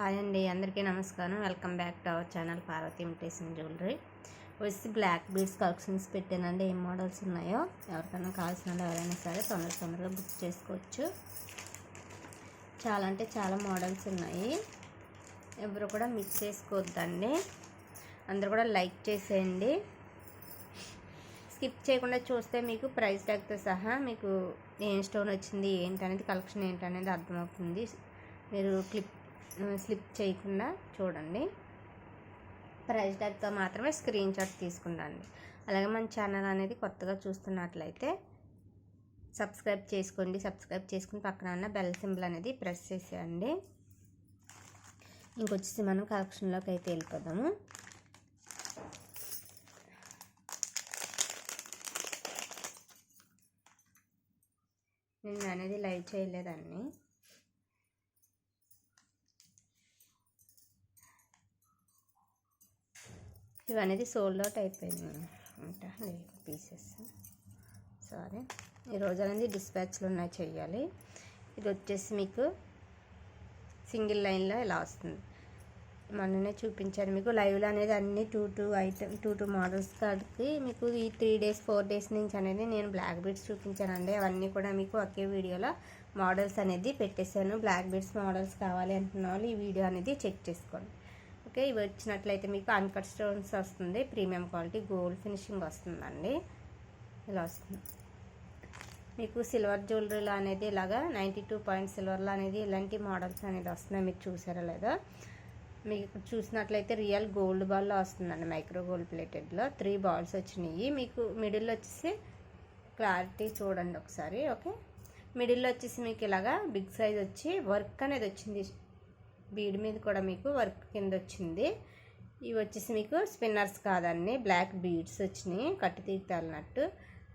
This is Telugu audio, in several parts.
హాయ్ అండి, అందరికీ నమస్కారం. Welcome back to our channel Parvati imitation jewellery. వచ్చి బ్లాక్ బీడ్స్ కలెక్షన్స్ పెట్టానండి. ఏం మోడల్స్ ఉన్నాయో ఎవరికైనా కావాల్సిన ఎవరైనా సరే తొందరగా బుక్ చేసుకోవచ్చు. చాలా అంటే చాలా మోడల్స్ ఉన్నాయి. ఎవరు కూడా మిస్ చేసుకోవద్దండి. అందరూ కూడా లైక్ చేసేయండి. స్కిప్ చేయకుండా చూస్తే మీకు ప్రైస్ ట్యాగ్తో సహా మీకు ఏం స్టోన్ వచ్చింది ఏంటనేది, కలెక్షన్ ఏంటనేది అర్థమవుతుంది. మీరు స్లిప్ చేయకుండా చూడండి. ప్రైస్ ట్యాగ్తో మాత్రమే స్క్రీన్ షాట్ తీసుకుండండి. అలాగే మన ఛానల్ అనేది కొత్తగా చూస్తున్నట్లయితే సబ్స్క్రైబ్ చేసుకోండి. సబ్స్క్రైబ్ చేసుకుని పక్కన ఉన్న బెల్ సింబల్ అనేది ప్రెస్ చేసేయండి. ఇంకొచ్చేసి మనం కలెక్షన్లోకి అయితే వెళ్ళిపోదాము. నేను అనేది లైవ్ చేయలేదండి. ఇవనేది సోల్డ్ అవుట్ అయిపోయింది అంట పీసెస్. సారీ, ఈరోజు అనేది డిస్పాచ్లు ఉన్నాయి, చెయ్యాలి. ఇది వచ్చేసి మీకు సింగిల్ లైన్లో ఇలా వస్తుంది. మొన్ననే చూపించాను మీకు లైవ్లో అనేది అన్ని టూ మోడల్స్ కాడికి మీకు ఈ 3 days 4 days నుంచి అనేది నేను బ్లాక్ బీడ్స్ చూపించానండి. అవన్నీ కూడా మీకు ఒకే వీడియోలో మోడల్స్ అనేది పెట్టేశాను. బ్లాక్ బీడ్స్ మోడల్స్ కావాలి అంటున్న వాళ్ళు ఈ వీడియో అనేది చెక్ చేసుకోండి. ఓకే, ఇవి వచ్చినట్లయితే మీకు అన్కట్ స్టోన్స్ వస్తుంది. ప్రీమియం క్వాలిటీ గోల్డ్ ఫినిషింగ్ వస్తుందండి. ఇలా వస్తుంది మీకు సిల్వర్ జ్యువెలరీలో అనేది ఇలాగా 92 పాయింట్ సిల్వర్లో అనేది ఇలాంటి మోడల్స్ అనేది వస్తున్నాయి. మీకు చూసారా లేదా? మీకు ఇక్కడ చూసినట్లయితే రియల్ గోల్డ్ బాల్లో వస్తుందండి. మైక్రో గోల్డ్ ప్లేటెడ్లో 3 balls వచ్చినాయి. మీకు మిడిల్లో వచ్చేసి క్లారిటీ చూడండి ఒకసారి. ఓకే, మిడిల్లో వచ్చేసి మీకు ఇలాగా బిగ్ సైజ్ వచ్చి వర్క్ అనేది వచ్చింది. బీడ్ మీద కూడా మీకు వర్క్ కింద వచ్చింది. ఇవి వచ్చేసి మీకు స్పిన్నర్స్ కాదండి, బ్లాక్ బీడ్స్ వచ్చినాయి కట్టి తీర్తాలన్నట్టు.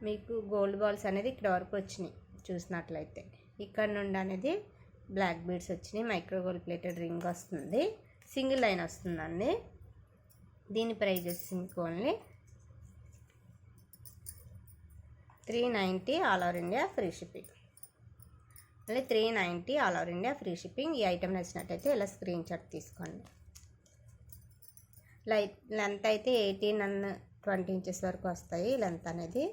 మీకు గోల్డ్ బాల్స్ అనేది ఇక్కడ వరకు వచ్చినాయి. చూసినట్లయితే ఇక్కడ నుండి అనేది బ్లాక్ బీడ్స్ వచ్చినాయి. మైక్రో గోల్డ్ ప్లేటెడ్ రింగ్ వస్తుంది. సింగిల్ లైన్ వస్తుందండి. దీని ప్రైస్ వచ్చి మీకు only 390 all over India free shipping. మళ్ళీ 390 all over India free shipping. ఈ ఐటెం నచ్చినట్టయితే ఇలా స్క్రీన్ షాట్ తీసుకోండి. లెంత్ అయితే 18 and 20 inches వరకు వస్తాయి లెంత్ అనేది.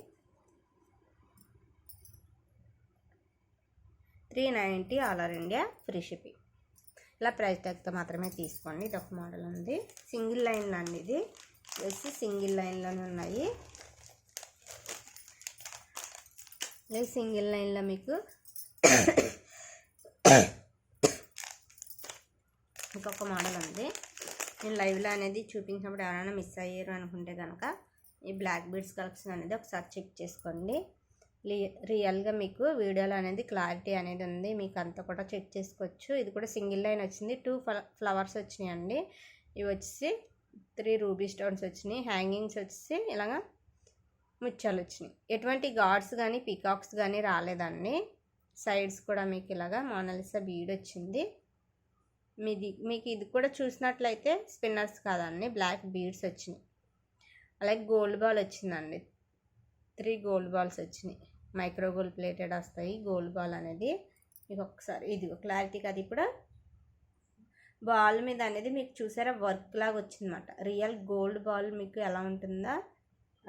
390 all over India free shipping. ఇలా ప్రైస్ ట్యాగ్తో మాత్రమే తీసుకోండి. ఇది ఒక మోడల్ ఉంది, సింగిల్ లైన్లో అండి. ఇది వచ్చి సింగిల్ లైన్లోనే ఉన్నాయి. ఇది సింగిల్ లైన్లో మీకు ఇంకొక మోడల్ ఉంది. నేను లైవ్లో అనేది చూపించినప్పుడు ఎవరైనా మిస్ అయ్యారు అనుకుంటే కనుక ఈ బ్లాక్ బీడ్స్ కలెక్షన్ అనేది ఒకసారి చెక్ చేసుకోండి. రియల్గా మీకు వీడియోలో అనేది క్లారిటీ అనేది ఉంది. మీకు అంతా కూడా చెక్ చేసుకోవచ్చు. ఇది కూడా సింగిల్ లైన్ వచ్చింది. 2 flowers వచ్చినాయి అండి. ఇవి వచ్చేసి 3 రూబీ స్టోన్స్ వచ్చినాయి. హ్యాంగింగ్స్ వచ్చేసి ఇలాగా ముత్యాలు వచ్చినాయి. ఎటువంటి గాడ్స్ కానీ పీకాక్స్ కానీ రాలేదండి. సైడ్స్ కూడా మీకు ఇలాగా మోనాలిసా బీడ్ వచ్చింది. మీకు ఇది కూడా చూసినట్లయితే స్పిన్నర్స్ కాదండి, బ్లాక్ బీడ్స్ వచ్చినాయి. అలాగే గోల్డ్ బాల్ వచ్చిందండి. 3 gold balls వచ్చినాయి. మైక్రో గోల్డ్ ప్లేటెడ్ వస్తాయి గోల్డ్ బాల్ అనేది. మీకు ఒకసారి ఇది క్లారిటీ కాదు. ఇప్పుడు బాల్ మీద అనేది మీకు చూసారా వర్క్ లాగా వచ్చిందన్నమాట. రియల్ గోల్డ్ బాల్ మీకు ఎలా ఉంటుందో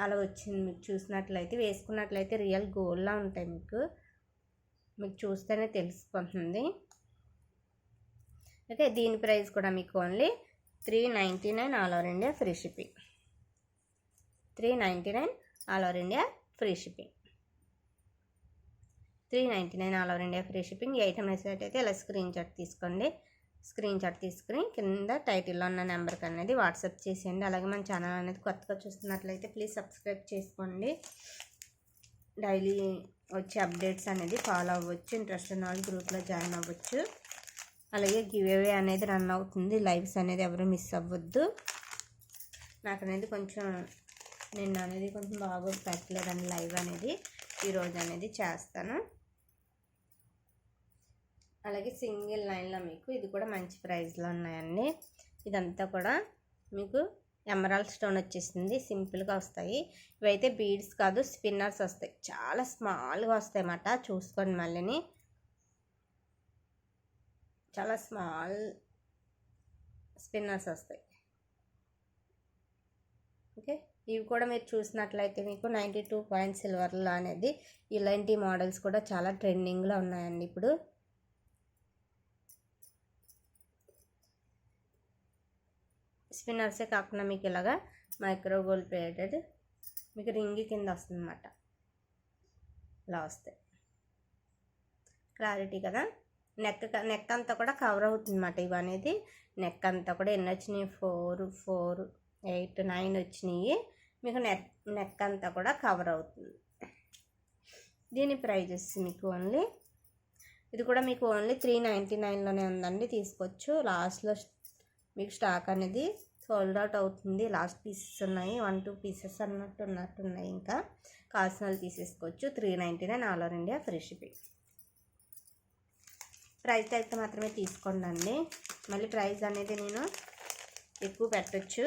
అలా వచ్చింది. మీకు చూసినట్లయితే వేసుకున్నట్లయితే రియల్ గోల్డ్లా ఉంటాయి. మీకు చూస్తేనే తెలిసిపోతుంది. ఓకే, దీని ప్రైస్ కూడా మీకు only 399 all over India free shipping. 399 all over India free shipping. 399 all over India free shipping. ఈ ఐటమ్ నచ్చినట్టయితే ఇలా స్క్రీన్ షాట్ తీసుకోండి. స్క్రీన్ షాట్ తీసుకుని కింద టైటిల్లో ఉన్న నెంబర్కి అనేది వాట్సాప్ చేసేయండి. అలాగే మన ఛానల్ అనేది కొత్తగా చూస్తున్నట్లయితే ప్లీజ్ సబ్స్క్రైబ్ చేసుకోండి. డైలీ వచ్చే అప్డేట్స్ అనేది ఫాలో అవ్వచ్చు. ఇంట్రెస్ట్ ఉన్న వాళ్ళు గ్రూప్లో జాయిన్ అవ్వచ్చు. అలాగే గివ్ అవే అనేది రన్ అవుతుంది. లైవ్స్ అనేది ఎవరు మిస్ అవ్వద్దు. నాకు అనేది కొంచెం నిన్న అనేది కొంచెం బాగా పెట్టలేదండి లైవ్ అనేది. ఈరోజు అనేది చేస్తాను. అలాగే సింగిల్ లైన్లో మీకు ఇది కూడా మంచి ప్రైస్లో ఉన్నాయండి. ఇదంతా కూడా మీకు ఎమరాల్డ్ స్టోన్ వచ్చేసింది. సింపుల్గా వస్తాయి. ఇవైతే బీడ్స్ కాదు, స్పిన్నర్స్ వస్తాయి. చాలా స్మాల్గా వస్తాయి అన్నమాట. చూసుకోండి, మళ్ళీ చాలా స్మాల్ స్పిన్నర్స్ వస్తాయి. ఓకే, ఇవి కూడా మీరు చూసినట్లయితే మీకు 92 పాయింట్ సిల్వర్లో అనేది ఇలాంటి మోడల్స్ కూడా చాలా ట్రెండింగ్లో ఉన్నాయండి ఇప్పుడు. స్పిన్నర్సే కాకుండా మీకు ఇలాగా మైక్రో గోల్డ్ ప్లేటెడ్ మీకు రింగ్ కింద వస్తుంది అన్నమాట. ఇలా వస్తాయి. క్లారిటీ కదా. నెక్ అంతా కూడా కవర్ అవుతుంది అన్నమాట. ఇవి అనేది నెక్ అంతా కూడా ఎన్ని వచ్చినాయి, 4, 4, 8, 9 వచ్చినాయి. మీకు నెక్ అంతా కూడా కవర్ అవుతుంది. దీని ప్రైజెస్ మీకు ఓన్లీ, ఇది కూడా మీకు ఓన్లీ 399లోనే ఉందండి. తీసుకోవచ్చు. లాస్ట్లో మీకు స్టాక్ అనేది సోల్డ్ అవుట్ అవుతుంది. లాస్ట్ పీసెస్ ఉన్నాయి, 1-2 పీసెస్ ఉన్నట్టున్నాయి. ఇంకా కావాల్సిన వాళ్ళు తీసేసుకోవచ్చు. 399 all over India free shipping. Price ట్యాగ్తో మాత్రమే తీసుకోండి అండి. మళ్ళీ ప్రైస్ అనేది నేను ఎక్కువ పెట్టచ్చు,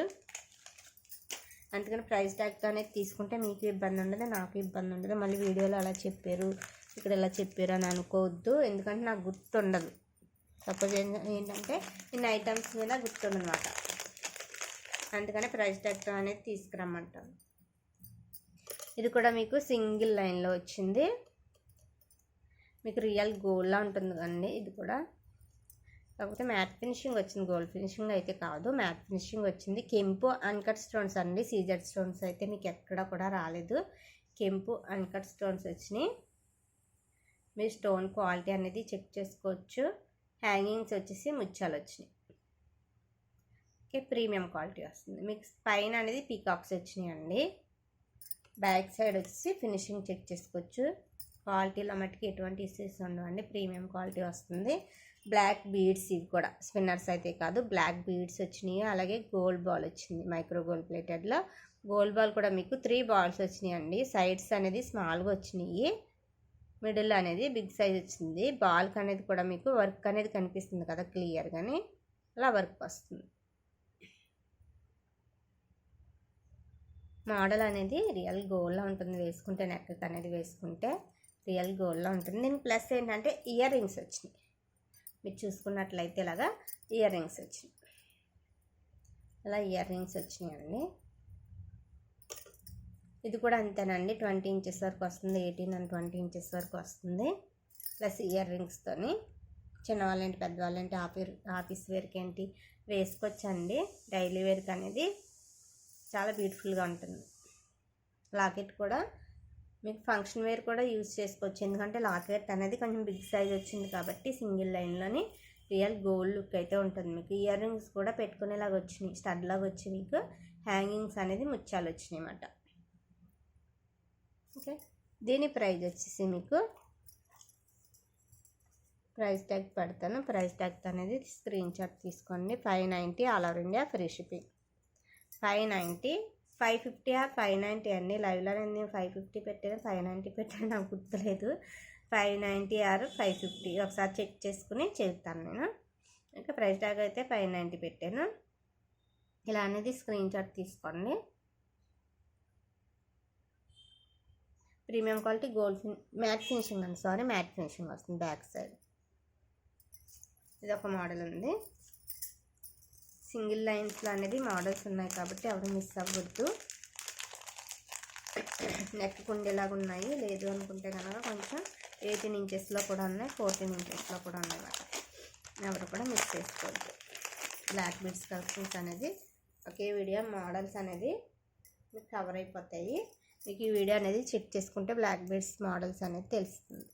అందుకని ప్రైస్ ట్యాగ్తో అనేది తీసుకుంటే మీకు ఇబ్బంది ఉండదు, నాకు ఇబ్బంది ఉండదు. మళ్ళీ వీడియోలో అలా చెప్పారు, ఇక్కడ ఇలా చెప్పారు అని అనుకోవద్దు, ఎందుకంటే నాకు గుర్తుండదు. సపోజ్ ఏంటంటే ఇన్ని ఐటమ్స్ మీద గుర్తుండదన్నమాట. అందుకని ప్రైస్ ట్యాగ్తో అనేది తీసుకురమ్మంటాను. ఇది కూడా మీకు సింగిల్ లైన్లో వచ్చింది. మీకు రియల్ గోల్డ్లా ఉంటుంది కండి. ఇది కూడా కాకపోతే మ్యాట్ ఫినిషింగ్ వచ్చింది, గోల్డ్ ఫినిషింగ్ అయితే కాదు, మ్యాట్ ఫినిషింగ్ వచ్చింది. కెంపు అన్కట్ స్టోన్స్ అండి. సీజర్ స్టోన్స్ అయితే మీకు ఎక్కడ కూడా రాలేదు. కెంపు అన్కట్ స్టోన్స్ వచ్చినాయి. మీరు స్టోన్ క్వాలిటీ అనేది చెక్ చేసుకోవచ్చు. హ్యాంగింగ్స్ వచ్చేసి ముత్యాలు వచ్చినాయి. ఓకే, ప్రీమియం క్వాలిటీ వస్తుంది. మీకు పైన అనేది పీకాక్స్ వచ్చినాయి అండి. బ్యాక్ సైడ్ వచ్చి ఫినిషింగ్ చెక్ చేసుకోవచ్చు. క్వాలిటీలో మట్టుకు ఎటువంటి ఇష్యూస్ ఉండవండి, ప్రీమియం క్వాలిటీ వస్తుంది. బ్లాక్ బీడ్స్, ఇవి కూడా స్పిన్నర్స్ అయితే కాదు, బ్లాక్ బీడ్స్ వచ్చినాయి. అలాగే గోల్డ్ బాల్ వచ్చింది మైక్రో గోల్డ్ ప్లేటెడ్లో. గోల్డ్ బాల్ కూడా మీకు 3 బాల్స్ వచ్చినాయి అండి. సైడ్స్ అనేది స్మాల్గా వచ్చినాయి, మిడిల్ అనేది బిగ్ సైజ్ వచ్చింది. బాల్క్ అనేది కూడా మీకు వర్క్ అనేది కనిపిస్తుంది కదా క్లియర్గానే, అలా వర్క్ వస్తుంది. మోడల్ అనేది రియల్ గోల్డ్లో ఉంటుంది. వేసుకుంటే నెక్ అనేది వేసుకుంటే రియల్ గోల్డ్లో ఉంటుంది. దీని ప్లస్ ఏంటంటే ఇయర్ రింగ్స్ వచ్చినాయి. మీరు చూసుకున్నట్లయితే ఇలాగా ఇయర్ రింగ్స్ వచ్చినాయి. అలా ఇయర్ రింగ్స్ వచ్చినాయండి. ఇది కూడా అంతేనండి, 20 ఇంచెస్ వరకు వస్తుంది. 18 and 20 ఇంచెస్ వరకు వస్తుంది. ప్లస్ ఇయర్ రింగ్స్తోని చిన్నవాళ్ళేంటి పెద్దవాళ్ళేంటి ఆఫీస్ వేర్కి ఏంటి వేసుకోవచ్చండి. డైలీ వేర్కి అనేది చాలా బ్యూటిఫుల్గా ఉంటుంది. లాకెట్ కూడా మీకు ఫంక్షన్ వేర్ కూడా యూజ్ చేసుకోవచ్చు, ఎందుకంటే లాకెట్ అనేది కొంచెం బిగ్ సైజ్ వచ్చింది కాబట్టి సింగిల్ లైన్లోని రియల్ గోల్డ్ లుక్ అయితే ఉంటుంది. మీకు ఇయర్ రింగ్స్ కూడా పెట్టుకునేలాగా వచ్చినాయి, స్టడ్ లాగా వచ్చి మీకు హ్యాంగింగ్స్ అనేది ముత్యాలు వచ్చినాయి అన్నమాట. ఓకే, దీని ప్రైస్ వచ్చేసి మీకు ప్రైస్ ట్యాగ్ పెడతాను. ప్రైస్ ట్యాగ్ అనేది స్క్రీన్ షాట్ తీసుకోండి. 590 all over India free shipping. 590, 550 590 అండి. లైవ్లో నేను 550 పెట్టాను, 590 పెట్టాను, నాకు గుర్తులేదు. 590 or 550 ఒకసారి చెక్ చేసుకుని చెప్తాను నేను. ఇంకా ప్రైస్ ట్యాగ్ అయితే 590 పెట్టాను. ఇలా అనేది స్క్రీన్ షాట్ తీసుకోండి. Premium quality gold matte finishing అండి, సారీ మ్యాట్ ఫినిషింగ్ వస్తుంది బ్యాక్ సైడ్. ఇది ఒక మోడల్ ఉంది. సింగిల్ లైన్స్లో అనేది మోడల్స్ ఉన్నాయి కాబట్టి ఎవరు మిస్ అవ్వద్దు. నెక్ కుండేలాగా ఉన్నాయి, లేదు అనుకుంటే కనుక కొంచెం 18 ఇంచెస్లో కూడా ఉన్నాయి, 14 ఇంచెస్లో కూడా ఉన్నాయి అన్నమాట. ఎవరు కూడా మిస్ చేసుకోవద్దు. బ్లాక్ బీడ్స్ కలెక్షన్స్ అనేది ఒకే వీడియో మోడల్స్ అనేది మీకు కవర్ అయిపోతాయి. మీకు ఈ వీడియో అనేది చెక్ చేసుకుంటే బ్లాక్ బీడ్స్ మోడల్స్ అనేది తెలుస్తుంది.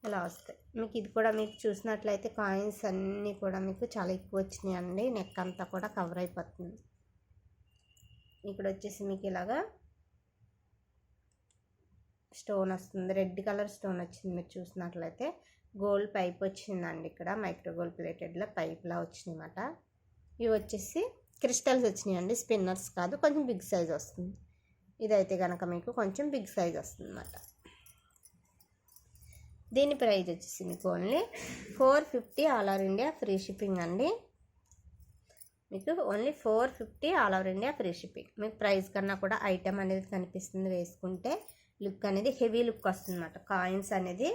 ఇలా వస్తాయి మీకు. ఇది కూడా మీకు చూసినట్లయితే కాయిన్స్ అన్నీ కూడా మీకు చాలా ఎక్కువ వచ్చినాయి అండి. నెక్ అంతా కూడా కవర్ అయిపోతుంది. ఇక్కడ వచ్చేసి మీకు ఇలాగా స్టోన్ వస్తుంది, రెడ్ కలర్ స్టోన్ వచ్చింది. మీరు చూసినట్లయితే గోల్డ్ పైప్ వచ్చిందండి. ఇక్కడ మైక్రో గోల్డ్ ప్లేటెడ్లో పైప్లా వచ్చినాయి అన్నమాట. ఇవి వచ్చేసి క్రిస్టల్స్ వచ్చినాయి అండి, స్పిన్నర్స్ కాదు, కొంచెం బిగ్ సైజ్ వస్తుంది. ఇదైతే కనుక మీకు కొంచెం బిగ్ సైజ్ వస్తుంది అన్నమాట. దీని ప్రైస్ వచ్చేసి మీకు only 450 all over India free shipping అండి. మీకు only 450 all over India free shipping. మీకు ప్రైస్ కన్నా కూడా ఐటమ్ అనేది కనిపిస్తుంది, వేసుకుంటే లుక్ అనేది హెవీ లుక్ వస్తుంది అన్నమాట. కాయిన్స్ అనేది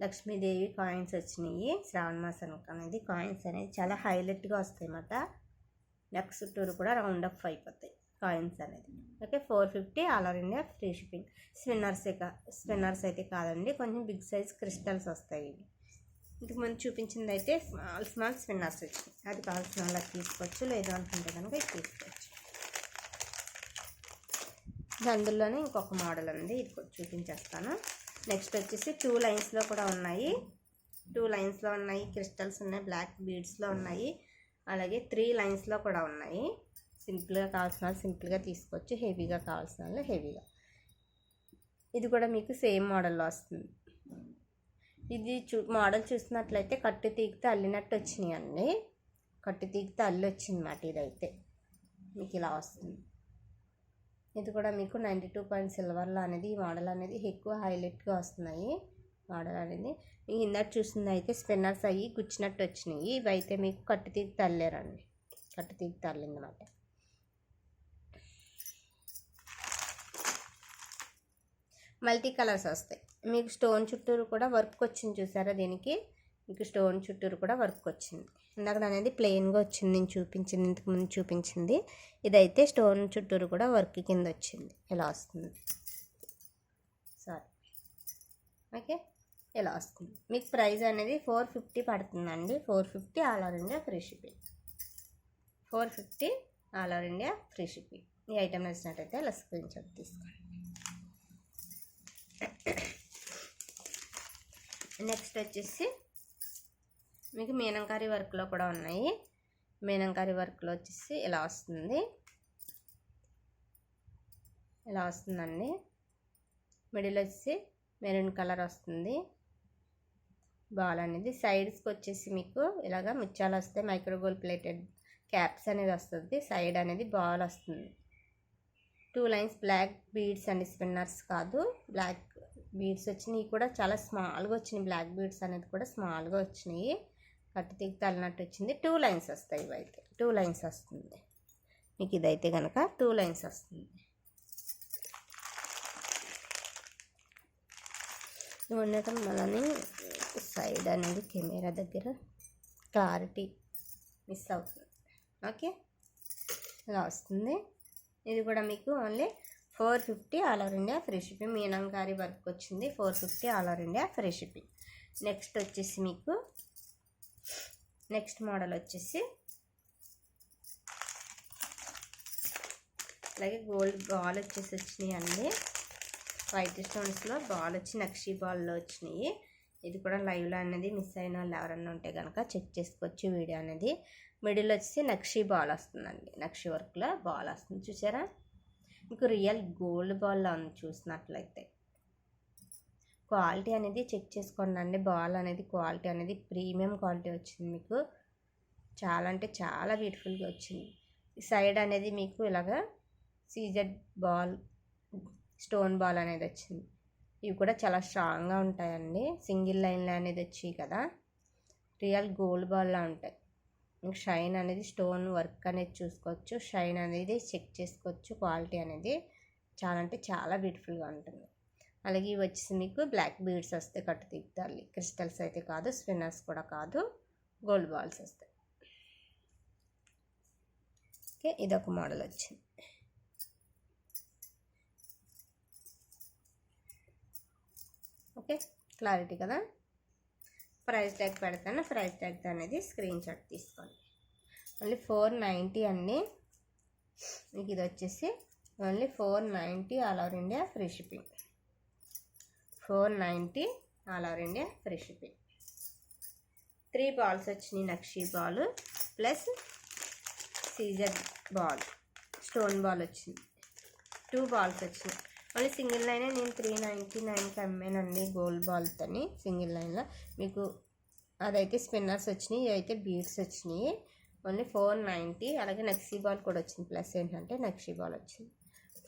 లక్ష్మీదేవి కాయిన్స్ వచ్చినాయి. శ్రావణ మాసం అనేది కాయిన్స్ అనేది చాలా హైలైట్గా వస్తాయి అన్నమాట. నెక్ చుట్టూరు కూడా రౌండ్ అప్ అయిపోతాయి కాయిన్స్ అనేది. Okay, 450 all over India free shipping. Spinners అయితే కాదండి, కొంచెం బిగ్ సైజ్ క్రిస్టల్స్ వస్తాయి. ఇంతకు ముందు చూపించింది అయితే స్మాల్ స్పిన్నర్స్ వచ్చినాయి. అది కావాల్సిన వాళ్ళకి తీసుకోవచ్చు, లేదు అనుకుంటే కనుక ఇది తీసుకోవచ్చు. అందులోనే ఇంకొక మోడల్ ఉంది, ఇది చూపించేస్తాను. నెక్స్ట్ వచ్చేసి 2 లైన్స్లో కూడా ఉన్నాయి. 2 లైన్స్లో ఉన్నాయి, క్రిస్టల్స్ ఉన్నాయి, బ్లాక్ బీడ్స్లో ఉన్నాయి, అలాగే 3 లైన్స్లో కూడా ఉన్నాయి. సింపుల్గా కావాల్సిన వాళ్ళు సింపుల్గా తీసుకోవచ్చు, హెవీగా కావాల్సిన వాళ్ళు హెవీగా. ఇది కూడా మీకు సేమ్ మోడల్లో వస్తుంది. ఇది మోడల్ చూసినట్లయితే కట్టు తీగితే అల్లినట్టు వచ్చినాయి అండి. కట్టు తీగితే అల్లి వచ్చింది మాట. ఇదైతే మీకు ఇలా వస్తుంది. ఇది కూడా మీకు 92 సిల్వర్లో అనేది ఈ మోడల్ అనేది ఎక్కువ హైలైట్గా వస్తున్నాయి. మోడల్ అనేది మీకు ఇందాక చూసింది అయితే స్పిన్నర్స్ అయ్యి గుచ్చినట్టు వచ్చినాయి. ఇవి అయితే మీకు కట్టు తీగి తల్లేరండి, కట్టు తీగి తల్లిందన్నమాట. మల్టీ కలర్స్ వస్తాయి. మీకు స్టోన్ చుట్టూరు కూడా వర్క్ వచ్చింది, చూసారా? దీనికి మీకు స్టోన్ చుట్టూరు కూడా వర్క్ వచ్చింది. ఇందాక అనేది ప్లెయిన్గా వచ్చింది, నేను చూపించింది ఇంతకు ముందు చూపించింది. ఇదైతే స్టోన్ చుట్టూరు కూడా వర్క్ కింద వచ్చింది, ఇలా వస్తుంది. సారీ, ఓకే, ఇలా వస్తుంది. మీకు ప్రైస్ అనేది 450 పడుతుందండి. 450 all over India free shipping. 450 all over India free shipping. ఈ ఐటమ్ నచ్చినట్టయితే అలా స్క్రీన్ షాట్ తీసుకోండి. నెక్స్ట్ వచ్చేసి మీకు మీనంకారీ వర్క్లో కూడా ఉన్నాయి. మీనంకారీ వర్క్లో వచ్చేసి ఇలా వస్తుంది, ఇలా వస్తుందండి. మిడిల్ వచ్చేసి మెరూన్ కలర్ వస్తుంది. బాల్ అనేది సైడ్స్కి వచ్చేసి మీకు ఇలాగా ముత్యాలు వస్తాయి. మైక్రోగోల్డ్ ప్లేటెడ్ క్యాప్స్ అనేది వస్తుంది. సైడ్ అనేది బాల్ వస్తుంది. 2 లైన్స్ బ్లాక్ బీడ్స్ అండి, స్పిన్నర్స్ కాదు, బ్లాక్ బీడ్స్ వచ్చినాయి. కూడా చాలా స్మాల్గా వచ్చినాయి. బ్లాక్ బీడ్స్ అనేది కూడా స్మాల్గా వచ్చినాయి. కట్టు తీగి తల్లినట్టు వచ్చింది. 2 లైన్స్ వస్తాయి. ఇవైతే 2 లైన్స్ వస్తుంది మీకు. ఇదైతే కనుక 2 లైన్స్ వస్తుంది. ఉండటం వలని సైడ్ అనేది కెమెరా దగ్గర క్లారిటీ మిస్ అవుతుంది. ఓకే, ఇలా వస్తుంది. ఇది కూడా మీకు only 450 all over India free shipping. Meenakari work వచ్చింది. 450 all over India free shipping. Next వచ్చేసి మీకు నెక్స్ట్ మోడల్ వచ్చేసి అలాగే గోల్డ్ బాల్ వచ్చేసి వచ్చినాయి అండి. వైట్ స్టోన్స్లో బాల్ వచ్చి నక్షీ బాల్లో వచ్చినాయి. ఇది కూడా లైవ్లో అనేది మిస్ అయిన వాళ్ళు ఎవరన్నా ఉంటే కనుక చెక్ చేసుకోవచ్చు వీడియో అనేది. మిడిల్ వచ్చేసి నక్షీ బాల్ వస్తుందండి. నక్షీ వర్క్లో బాల్ వస్తుంది, చూసారా? మీకు రియల్ గోల్డ్ బాల్లో ఉంది. చూసినట్లయితే క్వాలిటీ అనేది చెక్ చేసుకోండి అండి. బాల్ అనేది క్వాలిటీ అనేది ప్రీమియం క్వాలిటీ వచ్చింది మీకు. చాలా అంటే చాలా బ్యూటిఫుల్గా వచ్చింది. సైడ్ అనేది మీకు ఇలాగా సీజెడ్ బాల్, స్టోన్ బాల్ అనేది వచ్చింది. ఇవి కూడా చాలా స్ట్రాంగ్గా ఉంటాయండి. సింగిల్ లైన్లో అనేది వచ్చి కదా, రియల్ గోల్డ్ బాల్లా ఉంటాయి. మీకు షైన్ అనేది స్టోన్ వర్క్ అనేది చూసుకోవచ్చు. షైన్ అనేది చెక్ చేసుకోవచ్చు. క్వాలిటీ అనేది చాలా అంటే చాలా బ్యూటిఫుల్గా ఉంటుంది. అలాగే ఇవి వచ్చేసి మీకు బ్లాక్ బీడ్స్ వస్తాయి. కట్టు తీగుతాలి, క్రిస్టల్స్ అయితే కాదు, స్పిన్నర్స్ కూడా కాదు, గోల్డ్ బాల్స్ వస్తాయి. ఓకే, ఇదొక మోడల్ వచ్చింది. ఓకే, క్లారిటీ కదా? ప్రైస్ ట్యాగ్ పెడతాను. ప్రైస్ ట్యాగ్ అనేది స్క్రీన్ షాట్ తీసుకోండి. ఓన్లీ 490 అండి. మీకు ఇది వచ్చేసి only 490 all over India free shipping. 490 all over India free shipping. 3 balls వచ్చినాయి. నక్షీ బాల్ ప్లస్ సీజర్ బాల్, స్టోన్ బాల్ వచ్చింది. 2 బాల్స్ వచ్చినాయి. ఓన్లీ సింగిల్ లైనే నేను 399కి అమ్మానండి గోల్డ్ బాల్తోని. సింగిల్ లైన్లో మీకు అదైతే స్పిన్నర్స్ వచ్చినాయి, ఇవైతే బీడ్స్ వచ్చినాయి. ఓన్లీ 490. అలాగే నక్షీ బాల్ కూడా వచ్చింది. ప్లస్ ఏంటంటే నక్షీ బాల్ వచ్చింది.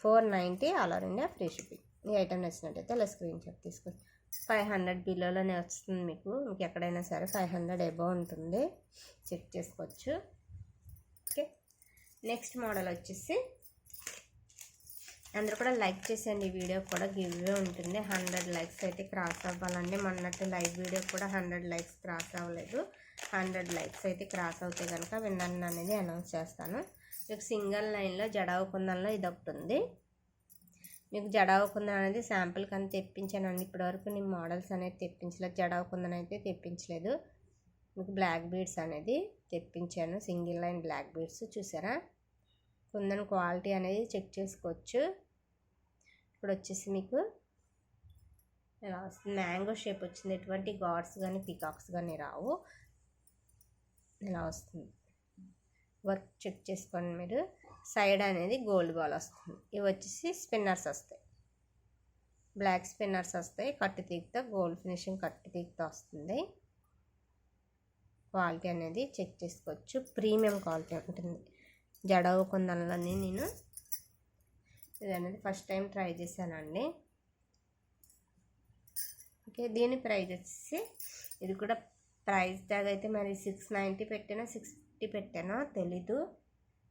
490 all over India free shipping. ఈ ఐటమ్ నచ్చినట్టయితే అలా స్క్రీన్ షాట్ తీసుకోండి. 500 బిలోలోనే వస్తుంది మీకు. మీకు ఎక్కడైనా సరే 500 అబౌవ్ ఉంటుంది, చెక్ చేసుకోవచ్చు. ఓకే, నెక్స్ట్ మోడల్ వచ్చేసి అందరూ కూడా లైక్ చేసేయండి. ఈ వీడియో కూడా గివ్వే ఉంటుంది. 100 లైక్స్ అయితే క్రాస్ అవ్వాలండి. మొన్నట్టు లైవ్ వీడియో కూడా 100 లైక్స్ క్రాస్ అవ్వలేదు. 100 లైక్స్ అయితే క్రాస్ అవుతే కనుక విన్నర్ అనేది అనౌన్స్ చేస్తాను. మీకు సింగిల్ లైన్లో జడావు కుందన్లో ఇది ఒకటి ఉంది. మీకు జడావు కుందన్ అనేది శాంపుల్ కానీ తెప్పించానండి. ఇప్పటివరకు నేను మోడల్స్ అనేది తెప్పించలేదు. జడావు కుందన్ అయితే తెప్పించలేదు. మీకు బ్లాక్ బీడ్స్ అనేది తెప్పించాను. సింగిల్ లైన్ బ్లాక్ బీడ్స్ చూసారా. కుందన్ క్వాలిటీ అనేది చెక్ చేసుకోవచ్చు. ఇప్పుడు వచ్చేసి మీకు ఇలా వస్తుంది. మ్యాంగో షేప్ వచ్చింది. ఎటువంటి గాడ్స్ కానీ పీకాక్స్ కానీ రావు. ఇలా వస్తుంది. వర్క్ చెక్ చేసుకోండి మీరు. సైడ్ అనేది గోల్డ్ బాల్ వస్తుంది. ఇవి వచ్చేసి స్పిన్నర్స్ వస్తాయి. బ్లాక్ స్పిన్నర్స్ వస్తాయి. కట్టు తీగతో గోల్డ్ ఫినిషింగ్ కట్టు తీగతో వస్తుంది. క్వాలిటీ అనేది చెక్ చేసుకోవచ్చు. ప్రీమియం క్వాలిటీ ఉంటుంది. జడవు కుందన్లోని నేను ఇది అనేది ఫస్ట్ టైం ట్రై చేశానండి. ఓకే, దీని ప్రైస్ వచ్చేసి ఇది కూడా ప్రైస్ ట్యాగ్ అయితే మరి 690 పెట్టానో 650 పెట్టానో తెలీదు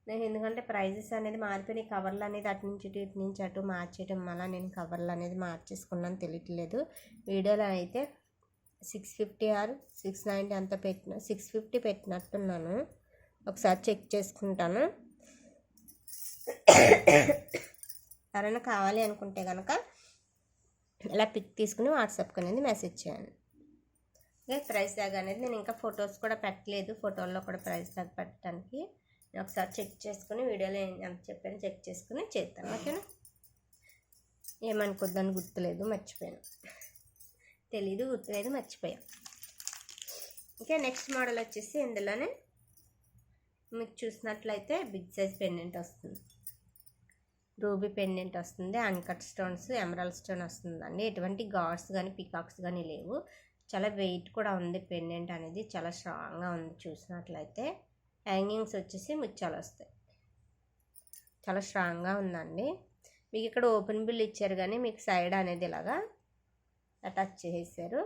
నేను. ఎందుకంటే ప్రైజెస్ అనేది మారిపోయినాయి. కవర్లు అనేది అటు నుంచి ఇటు నుంచి అటు మార్చేయడం వల్ల నేను కవర్లు అనేది మార్చేసుకున్నాను తెలియట్లేదు. వీడియోలో అయితే 650 ఆర్ 690 అంత పెట్టిన 650 పెట్టినట్టున్నాను. ఒకసారి చెక్ చేసుకుంటాను. ఎవరైనా కావాలి అనుకుంటే కనుక ఇలా పిక్ తీసుకుని వాట్సాప్కి అనేది మెసేజ్ చేయండి. ఓకే, ప్రైస్ ట్యాగ్ అనేది నేను ఇంకా ఫొటోస్ కూడా పెట్టలేదు. ఫోటోల్లో కూడా ప్రైస్ ట్యాగ్ పెట్టడానికి నేను ఒకసారి చెక్ చేసుకుని వీడియోలో ఎంత చెప్పాను చెక్ చేసుకుని చేస్తాను. ఓకేనా. ఏమనుకోద్దని గుర్తులేదు, మర్చిపోయాను. తెలీదు, గుర్తులేదు, మర్చిపోయాను. ఓకే, నెక్స్ట్ మోడల్ వచ్చేసి ఇందులోనే మీకు చూసినట్లయితే బిగ్ సైజ్ పెండెంట్ వస్తుంది. రూబీ పెండెంట్ వస్తుంది. అన్కట్ స్టోన్స్, ఎమరాల్డ్ స్టోన్ వస్తుందండి. ఎటువంటి గాడ్స్ కానీ పికాక్స్ కానీ లేవు. చాలా వెయిట్ కూడా ఉంది. పెండెంట్ అనేది చాలా స్ట్రాంగ్గా ఉంది. చూసినట్లయితే హ్యాంగింగ్స్ వచ్చేసి ముత్యాలు వస్తాయి. చాలా స్ట్రాంగ్గా ఉందండి. మీకు ఇక్కడ ఓపెన్ బిల్ ఇచ్చారు కానీ మీకు సైడ్ అనేది ఇలాగా అటాచ్ చేసేసారు.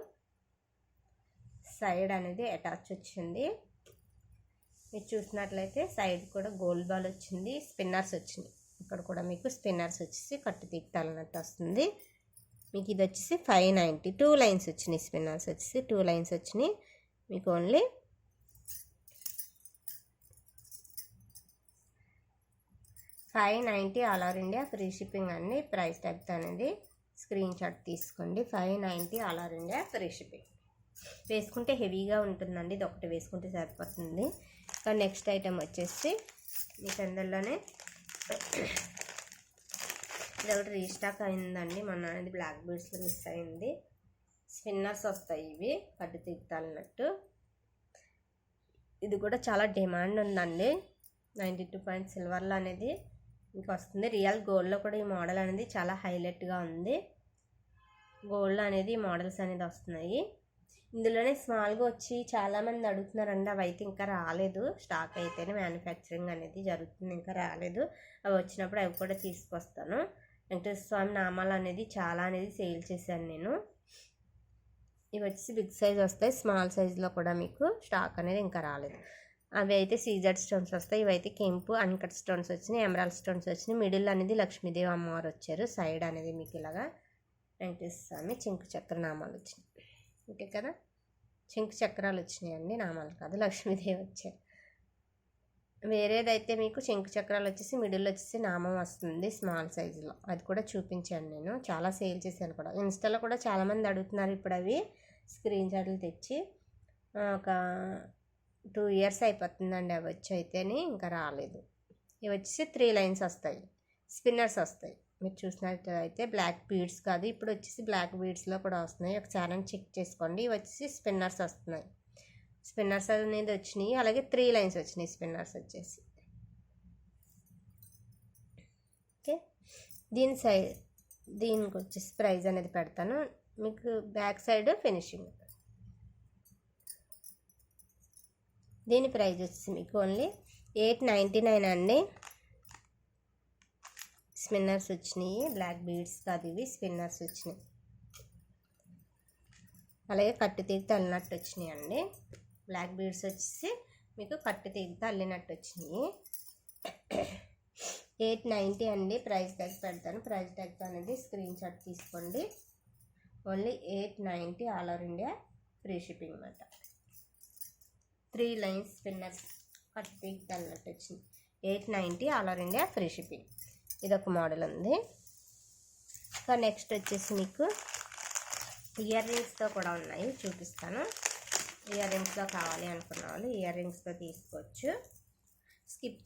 సైడ్ అనేది అటాచ్ వచ్చింది. మీరు చూసినట్లయితే సైడ్ కూడా గోల్డ్ బాల్ వచ్చింది. స్పిన్నర్స్ వచ్చింది. ఇక్కడ కూడా మీకు స్పిన్నర్స్ వచ్చేసి కట్టు తీగతాలన్నట్టు వస్తుంది. మీకు ఇది వచ్చేసి 590 2 లైన్స్ వచ్చినాయి. స్పిన్నర్స్ వచ్చేసి 2 లైన్స్ వచ్చినాయి. మీకు only 590 all over India free shipping అండి. ప్రైస్ ట్యాగ్ అనేది స్క్రీన్ షాట్ తీసుకోండి. 590 all over India free shipping. వేసుకుంటే హెవీగా ఉంటుందండి. ఇది ఒకటి వేసుకుంటే సరిపోతుంది. నెక్స్ట్ ఐటెం వచ్చేసి మీకు అందులోనే ఇది ఒకటి రీస్టాక్ అయిందండి. మొన్న అనేది బ్లాక్ బీడ్స్లో మిస్ అయింది. స్పిన్నర్స్ వస్తాయి. ఇవి కట్టు తీగతాలన్నట్టు. ఇది కూడా చాలా డిమాండ్ ఉందండి. 92 పాయింట్ సిల్వర్లో అనేది మీకు వస్తుంది. రియల్ గోల్డ్లో కూడా ఈ మోడల్ అనేది చాలా హైలైట్గా ఉంది. గోల్డ్ అనేది ఈ మోడల్స్ అనేది వస్తున్నాయి. ఇందులోనే స్మాల్గా వచ్చి చాలామంది అడుగుతున్నారండి. అవి అయితే ఇంకా రాలేదు. స్టాక్ అయితేనే మ్యానుఫ్యాక్చరింగ్ అనేది జరుగుతుంది. ఇంకా రాలేదు. అవి వచ్చినప్పుడు అవి కూడా తీసుకొస్తాను. వెంకటేశ్వర స్వామి నామాలు అనేది చాలా అనేది సేల్ చేశాను నేను. ఇవి వచ్చేసి బిగ్ సైజ్ వస్తాయి. స్మాల్ సైజులో కూడా మీకు స్టాక్ అనేది ఇంకా రాలేదు. అవి అయితే సీజెడ్ స్టోన్స్ వస్తాయి. ఇవైతే కెంపు అన్కట్ స్టోన్స్ వచ్చినాయి. ఎమరాల్డ్ స్టోన్స్ వచ్చినాయి. మిడిల్ అనేది లక్ష్మీదేవి అమ్మవారు వచ్చారు. సైడ్ అనేది మీకు ఇలాగా వెంకటేశ్వర స్వామి చింకు చక్ర నామాలు వచ్చినాయి. ఓకే కదా, చింకు చక్రాలు వచ్చినాయండి, నామాలు కాదు. లక్ష్మీదేవి వచ్చారు. వేరేదైతే మీకు చింకు చక్రాలు వచ్చేసి మిడిల్ వచ్చేసి నామం వస్తుంది స్మాల్ సైజులో. అది కూడా చూపించాను నేను. చాలా సేల్ చేశాను కూడా. ఇన్స్టాలో కూడా చాలామంది అడుగుతున్నారు. ఇప్పుడు అవి స్క్రీన్ షాట్లు తెచ్చి ఒక 2 ఇయర్స్ అయిపోతుందండి అవి వచ్చి అయితేనే ఇంకా రాలేదు. ఇవి వచ్చేసి 3 లైన్స్ వస్తాయి. స్పిన్నర్స్ వస్తాయి. మీరు చూసినట్లయితే బ్లాక్ బీడ్స్ కాదు. ఇప్పుడు వచ్చేసి బ్లాక్ బీడ్స్లో కూడా వస్తున్నాయి. ఒకసారి చెక్ చేసుకోండి. ఇవి వచ్చేసి స్పిన్నర్స్ వస్తున్నాయి. స్పిన్నర్స్ అనేది వచ్చినాయి. అలాగే 3 లైన్స్ వచ్చినాయి స్పిన్నర్స్ వచ్చేసి. ఓకే, దీనికి వచ్చేసి ప్రైస్ అనేది పెడతాను. మీకు బ్యాక్ సైడ్ ఫినిషింగ్. దీని ప్రైస్ వచ్చేసి మీకు ఓన్లీ 899 అండి. స్పిన్నర్స్ వచ్చినాయి. బ్లాక్ బీడ్స్ కాదు, ఇవి స్పిన్నర్స్ వచ్చినాయి. అలాగే కట్టు తీగతో అల్లినట్టు వచ్చినాయి అండి. బ్లాక్ బీడ్స్ వచ్చేసి మీకు కట్టు తీగతో అల్లినట్టు వచ్చినాయి. 890 అండి. ప్రైస్ ట్యాగ్ పెడతాను. ప్రైస్ ట్యాగ్ అనేది స్క్రీన్ షాట్ తీసుకోండి. Only 890 all over India free shipping అన్నమాట. 3 లైన్స్ స్పిన్నర్స్ కట్ పీక్ అన్నట్టు వచ్చింది. 890 all over India free shipping. ఇదొక మోడల్ ఉంది. ఇంకా నెక్స్ట్ వచ్చేసి మీకు ఇయర్ రింగ్స్తో కూడా ఉన్నాయి, చూపిస్తాను. ఇయర్ రింగ్స్లో కావాలి అనుకున్న వాళ్ళు ఇయర్ రింగ్స్తో తీసుకోవచ్చు. స్కిప్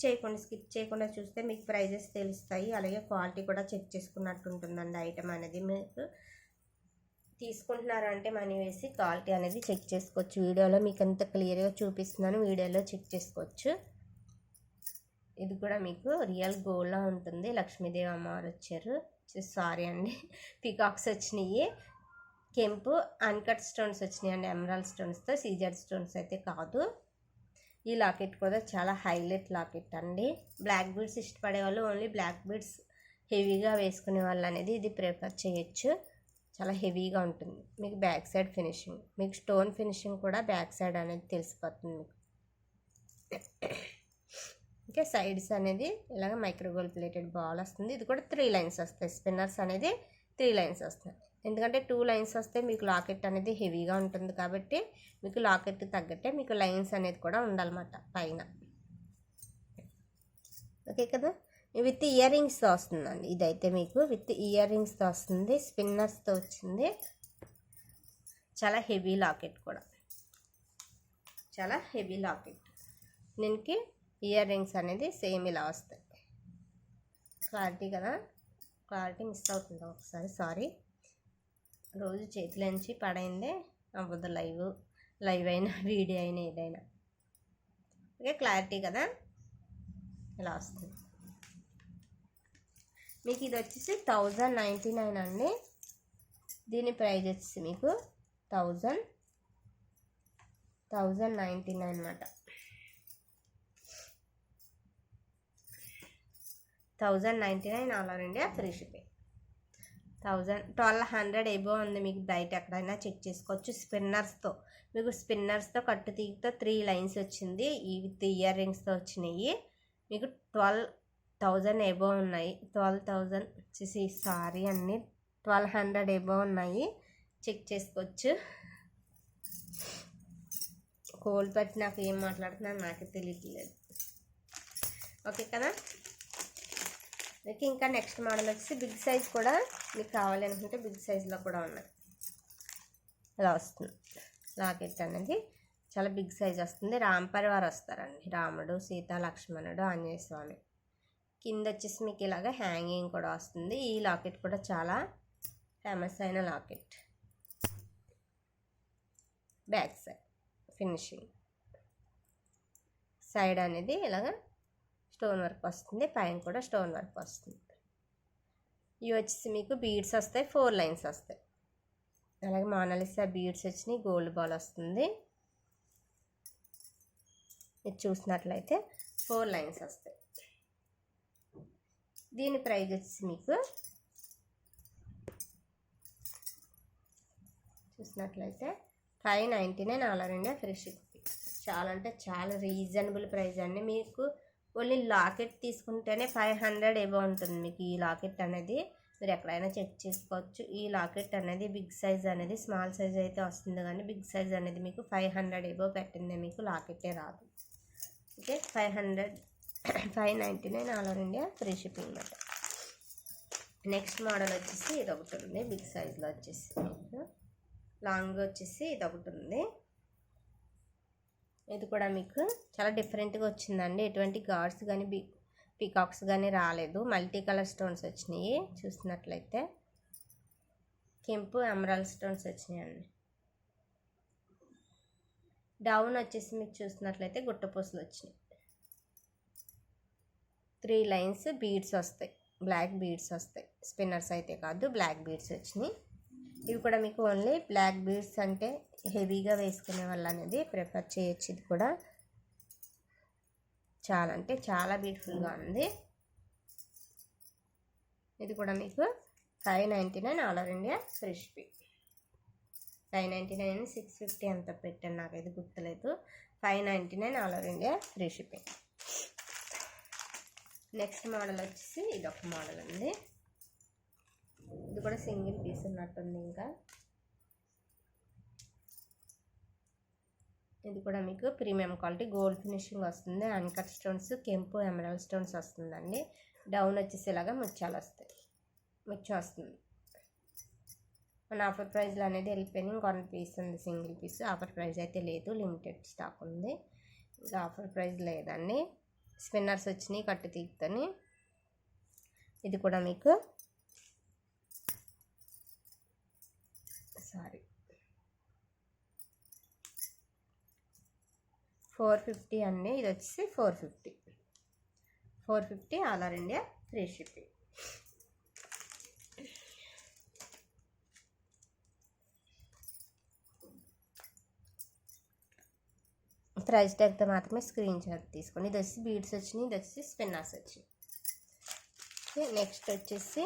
చేయకుండా చూస్తే మీకు ప్రైజెస్ తెలుస్తాయి. అలాగే క్వాలిటీ కూడా చెక్ చేసుకున్నట్టు ఉంటుందండి. ఐటమ్ అనేది మీకు తీసుకుంటున్నారంటే మనీ వేసి క్వాలిటీ అనేది చెక్ చేసుకోవచ్చు. వీడియోలో మీకు ఎంత క్లియర్గా చూపిస్తున్నాను, వీడియోలో చెక్ చేసుకోవచ్చు. ఇది కూడా మీకు రియల్ గోల్డ్లా ఉంటుంది. లక్ష్మీదేవి అమ్మవారు వచ్చారు. సారీ అండి, పీకాక్స్ వచ్చినాయి. కెంపు అన్కట్ స్టోన్స్ వచ్చినాయి అండి. ఎమరాల్డ్ స్టోన్స్తో, సీజెడ్ స్టోన్స్ అయితే కాదు. ఈ లాకెట్ కూడా చాలా హైలైట్ లాకెట్ అండి. బ్లాక్ బీడ్స్ ఇష్టపడే వాళ్ళు, ఓన్లీ బ్లాక్ బీడ్స్ హెవీగా వేసుకునే వాళ్ళు అనేది ఇది ప్రిఫర్ చేయొచ్చు. చాలా హెవీగా ఉంటుంది. మీకు బ్యాక్ సైడ్ ఫినిషింగ్, మీకు స్టోన్ ఫినిషింగ్ కూడా బ్యాక్ సైడ్ అనేది తెలిసిపోతుంది మీకు. ఇంకా సైడ్స్ అనేది ఇలాగ మైక్రోగోల్డ్ ప్లేటెడ్ బాల్ వస్తుంది. ఇది కూడా 3 లైన్స్ వస్తాయి. స్పిన్నర్స్ అనేది 3 లైన్స్ వస్తాయి. ఎందుకంటే 2 లైన్స్ వస్తే మీకు లాకెట్ అనేది హెవీగా ఉంటుంది కాబట్టి మీకు లాకెట్ తగ్గట్టే మీకు లైన్స్ అనేది కూడా ఉండాలన్నమాట పైన. ఓకే కదా. విత్ ఇయర్ రింగ్స్తో వస్తుందండి. ఇదైతే మీకు విత్ ఇయర్ రింగ్స్తో వస్తుంది. స్పిన్నర్స్తో వచ్చింది. చాలా హెవీ లాకెట్ కూడా, చాలా హెవీ లాకెట్. దీనికి ఇయర్ రింగ్స్ అనేది సేమ్ ఇలా వస్తాయి. క్లారిటీ కదా, క్లారిటీ మిస్ అవుతుంది ఒకసారి, సారీ. రోజు చేతిలోంచి పడైందే అవ్వదు లైవ్ అయినా వీడియో అయినా ఏదైనా. ఓకే, క్లారిటీ కదా, ఇలా వస్తుంది. మీకు ఇది వచ్చేసి 1099 అండి. దీని ప్రైజ్ వచ్చేసి మీకు 1099 అన్నమాట. 1099 all over India free shipping. 1200 above ఉంది. మీకు బయట ఎక్కడైనా చెక్ చేసుకోవచ్చు. స్పిన్నర్స్తో మీకు స్పిన్నర్స్తో కట్టు తీగితో 3 లైన్స్ వచ్చింది. ఈ విత్ ఇయర్ రింగ్స్తో వచ్చినాయి. మీకు 12,000 ఎబో ఉన్నాయి. 12,000 వచ్చేసి సారీ అన్నీ 1200 ఎబో ఉన్నాయి. చెక్ చేసుకోవచ్చు. కోల్ పట్టి నాకు ఏం మాట్లాడుతున్నాను నాకే తెలియట్లేదు. ఓకే కదా. మీకు ఇంకా నెక్స్ట్ మోడల్ వచ్చి బిగ్ సైజ్ కూడా మీకు కావాలి అనుకుంటే బిగ్ సైజ్లో కూడా ఉన్నాయి. ఇలా వస్తుంది లాకెట్ అనేది. చాలా బిగ్ సైజ్ వస్తుంది. రాంపరివారు వస్తారండి. రాముడు, సీత, లక్ష్మణుడు, ఆంజనేయ స్వామి. కింద వచ్చేసి మీకు ఇలాగ హ్యాంగింగ్ కూడా వస్తుంది. ఈ లాకెట్ కూడా చాలా ఫేమస్ అయిన locket. Back side finishing, side అనేది ఇలాగ స్టోన్ వర్క్ వస్తుంది. పైన కూడా స్టోన్ వర్క్ వస్తుంది. ఇవి వచ్చేసి మీకు బీడ్స్ వస్తాయి. 4 లైన్స్ వస్తాయి. అలాగే మోనాలిసా బీడ్స్ వచ్చినాయి. గోల్డ్ బాల్ వస్తుంది. ఇది చూసినట్లయితే 4 లైన్స్ వస్తాయి. దీని ప్రైస్ వచ్చేసి మీకు చూసినట్లయితే 599 all over India free shipping. చాలా అంటే చాలా రీజనబుల్ ప్రైస్ అండి. మీకు ఓన్లీ లాకెట్ తీసుకుంటేనే 500 ఎబో ఉంటుంది. మీకు ఈ లాకెట్ అనేది మీరు ఎక్కడైనా చెక్ చేసుకోవచ్చు. ఈ లాకెట్ అనేది బిగ్ సైజ్ అనేది స్మాల్ సైజ్ అయితే వస్తుంది, కానీ బిగ్ సైజ్ అనేది మీకు 500 ఎబో పెట్టిందే మీకు లాకెట్టే రాదు. Okay, 599 all over India free shipping అన్నమాట. నెక్స్ట్ మోడల్ వచ్చేసి ఇది ఒకటి ఉంది. బిగ్ సైజ్లో వచ్చేసి లాంగ్ వచ్చేసి ఇది ఒకటి ఉంది. ఇది కూడా మీకు చాలా డిఫరెంట్గా వచ్చిందండి. ఎటువంటి గాడ్స్ కానీ పీకాక్స్ కానీ రాలేదు. మల్టీ కలర్ స్టోన్స్ వచ్చినాయి. చూసినట్లయితే కెంపు ఎమరాల్డ్ స్టోన్స్ వచ్చినాయండి. డౌన్ వచ్చేసి మీకు చూసినట్లయితే గుట్టపూసలు వచ్చినాయి. 3 లైన్స్ బీడ్స్ వస్తాయి. బ్లాక్ బీడ్స్ వస్తాయి. స్పిన్నర్స్ అయితే కాదు, బ్లాక్ బీడ్స్ వచ్చినాయి. ఇవి కూడా మీకు ఓన్లీ బ్లాక్ బీడ్స్ అంటే హెవీగా వేసుకునే వాళ్ళు అనేది ప్రిఫర్ చేయొచ్చు. ఇది కూడా చాలా అంటే చాలా బ్యూటిఫుల్గా ఉంది. ఇది కూడా మీకు 599 all over India free shipping. 599 650 అంత పెట్టాను, నాకైతే గుర్తులేదు. 599 all over India free shipping. Next model వచ్చేసి ఇది ఒక మోడల్ అండి. ఇది కూడా సింగిల్ పీస్ ఉన్నట్టుంది. ఇంకా ఇది కూడా మీకు ప్రీమియం క్వాలిటీ గోల్డ్ ఫినిషింగ్ వస్తుంది. అన్కట్ స్టోన్స్, కెంపు, ఎమరాల్డ్ స్టోన్స్ వస్తుందండి. డౌన్ వచ్చేసి ఇలాగా ముత్యాలు వస్తాయి, ముత్యం వస్తుంది. మన ఆఫర్ ప్రైస్లో అనేది వెళ్ళిపోయినాయి. ఇంకొన్ని పీస్ ఉంది సింగిల్ పీస్. ఆఫర్ ప్రైస్ అయితే లేదు, లిమిటెడ్ స్టాక్ ఉంది. ఇంకా ఆఫర్ ప్రైస్ లేదండి. స్పిన్నర్స్ వచ్చినాయి కట్టు తీగుతని. ఇది కూడా మీకు 450 అండి. ఇది వచ్చేసి 450 all over India free shipping. Price ట్యాగ్తో మాత్రమే స్క్రీన్ షాట్ తీసుకోండి. ఇది వచ్చి బీడ్స్ వచ్చినాయి, ఇది వచ్చి స్పిన్నర్స్ వచ్చినాయి. నెక్స్ట్ వచ్చేసి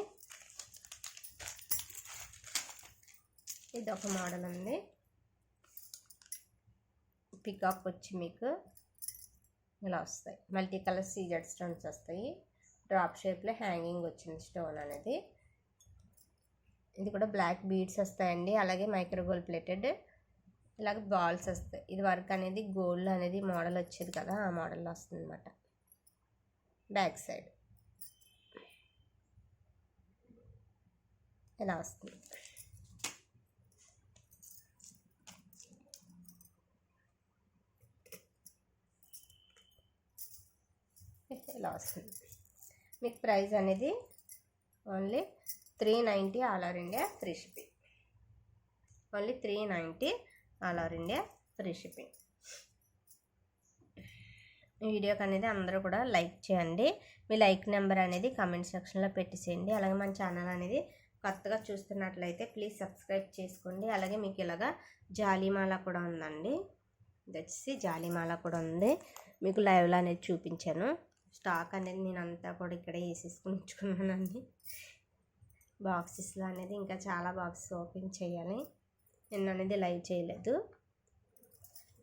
ఇది ఒక మోడల్ ఉంది. పికాక్ వచ్చి మీకు ఇలా వస్తాయి. మల్టీ కలర్ సీజెడ్ స్టోన్స్ వస్తాయి. డ్రాప్ షేప్లో హ్యాంగింగ్ వచ్చింది స్టోన్ అనేది. ఇది కూడా బ్లాక్ బీడ్స్ వస్తాయండి. అలాగే మైక్రో గోల్డ్ ప్లేటెడ్ ఇలాగ బాల్స్ వస్తాయి. ఇది వర్క్ అనేది గోల్డ్ అనేది మోడల్ వచ్చేది కదా, ఆ మోడల్లో వస్తుంది అన్నమాట. బ్యాక్ సైడ్ ఇలా వస్తుంది. ఇలా వస్తుంది. మీకు ప్రైస్ అనేది only 390 all over India free shipping. Only 390 all over India free shipping. ఈ వీడియోకి అనేది అందరూ కూడా లైక్ చేయండి. మీ లైక్ నెంబర్ అనేది కామెంట్ సెక్షన్లో పెట్టేసేయండి. అలాగే మన ఛానల్ అనేది కొత్తగా చూస్తున్నట్లయితే ప్లీజ్ సబ్స్క్రైబ్ చేసుకోండి. అలాగే మీకు ఇలాగా జాలీమాల కూడా ఉందండి. ఇది వచ్చేసి జాలీమాల కూడా ఉంది. మీకు లైవ్లో అనేది చూపించాను. స్టాక్ అనేది నేను అంతా కూడా ఇక్కడే వేసేసుకుని ఉంచుకున్నానండి. బాక్సెస్లో అనేది ఇంకా చాలా బాక్సెస్ ఓపెన్ చేయాలి. నేను అనేది లైవ్ చేయలేదు.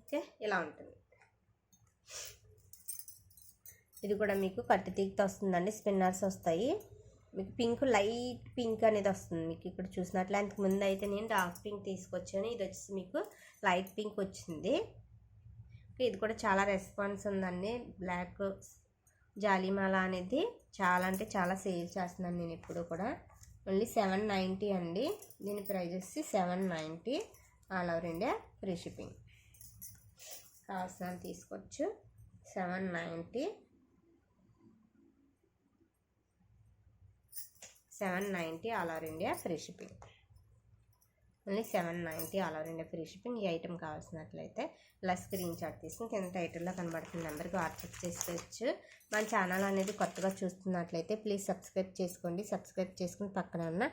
ఓకే, ఇలా ఉంటుంది. ఇది కూడా మీకు కట్టు తీగతో వస్తుందండి. స్పిన్నర్స్ వస్తాయి. మీకు పింక్, లైట్ పింక్ అనేది వస్తుంది. మీకు ఇక్కడ చూసినట్లే అంతకు ముందు అయితే నేను డార్క్ పింక్ తీసుకొచ్చాను. ఇది వచ్చేసి మీకు లైట్ పింక్ వచ్చింది. ఇది కూడా చాలా రెస్పాన్స్ ఉందండి. బ్లాక్ జాలీమాల అనేది చాలా అంటే చాలా సేల్ చేస్తున్నాను నేను ఇప్పుడు కూడా. ఓన్లీ 790 అండి. దీని ప్రైస్ వచ్చి 790 all over India free shipping. కావాల్సిన తీసుకోవచ్చు. 790 all over India free shipping. Only 790 all over India free shipping. ఈ ఐటెం కావాల్సినట్లయితే ఇలా స్క్రీన్ షాట్ తీసుకుని కింద టైటిల్లో కనబడుతున్న నెంబర్కి వాట్సాప్ చేసుకోవచ్చు. మన ఛానల్ అనేది కొత్తగా చూస్తున్నట్లయితే ప్లీజ్ సబ్స్క్రైబ్ చేసుకోండి. సబ్స్క్రైబ్ చేసుకుని పక్కన ఉన్న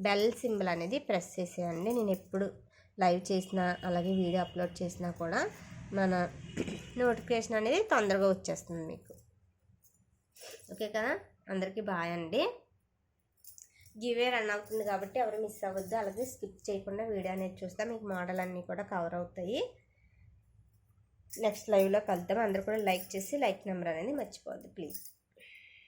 బెల్ సింబల్ అనేది ప్రెస్ చేసేయండి. నేను ఎప్పుడు లైవ్ చేసినా అలాగే వీడియో అప్లోడ్ చేసినా కూడా మన నోటిఫికేషన్ అనేది తొందరగా వచ్చేస్తుంది మీకు. ఓకే కదా, అందరికీ బాయ్ అండి. గివే రన్ అవుతుంది కాబట్టి ఎవరు మిస్ అవ్వద్దు. అలాగే స్కిప్ చేయకుండా వీడియో అనేది చూస్తే మీకు మోడల్ అన్నీ కూడా కవర్ అవుతాయి. నెక్స్ట్ లైవ్లో కలుద్దాం. అందరూ కూడా లైక్ చేసి లైక్ నెంబర్ అనేది మర్చిపోవద్దు ప్లీజ్.